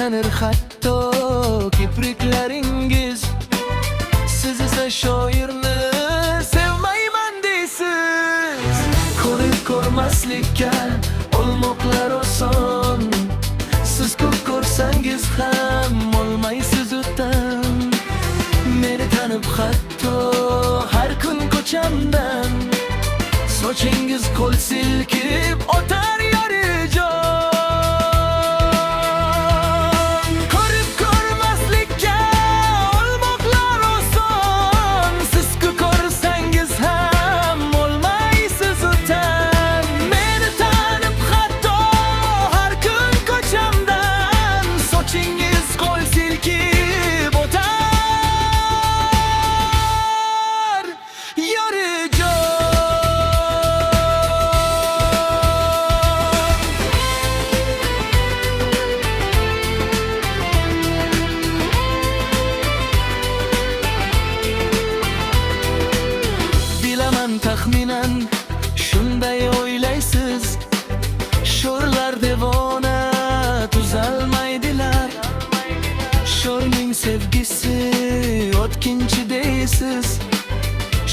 tanır hatto kipriklaringiz. Siz ise shoirni sevmayman deysiz. Ko'rib ko'rmaslikka olmoqlar oson. Siz ko'p ko'rsangiz ham olmaysiz o'tan. Meni tanib hatto har kun ko'chamdan sochingiz qo'l silkib o'tar yorijon. Ko'rib ko'rmaslikka olmoqlar oson. Siz ko'rsangiz ham olmaysiz o'tan. Meni tanib hatto har kun ko'chamdan sochingiz qo'l silkib o'tar yorijon. Bilaman taxminan shunday o'ylaysiz. Sho'rlar devona tuzalmaydilar. Sho'rning sevgisi o'tkinchi deysiz.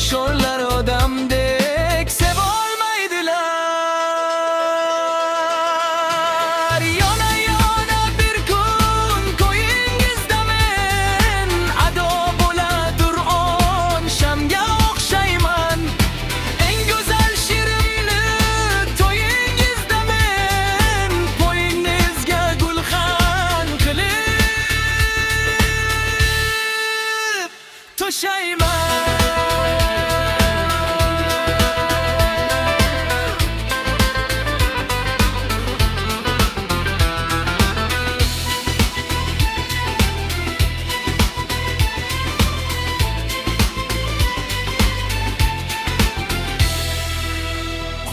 Sho'rlar odamdek sevolmaydilar. Yona yona bir kun ko'yingizda men ado bo'ladur on shamga o'xshayman. Eng go'zal shirinni to'yingizda men poyingizga gulxan qilib to'shayman.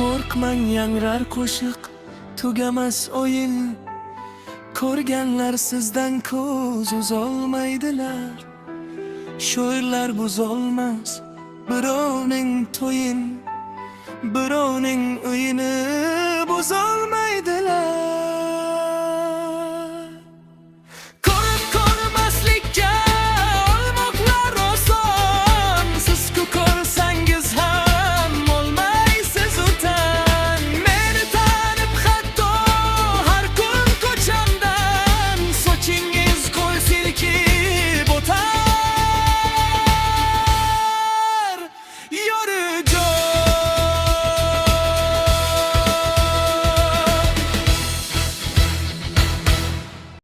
Qo'rqmang, yangrar qo'shiq, tugamas o'yin. Ko'rganlar sizdan ko'z uzolmaydilar. Sho'rlar buzolmas birovning to'yin, birovning uyini buzolmaydilar.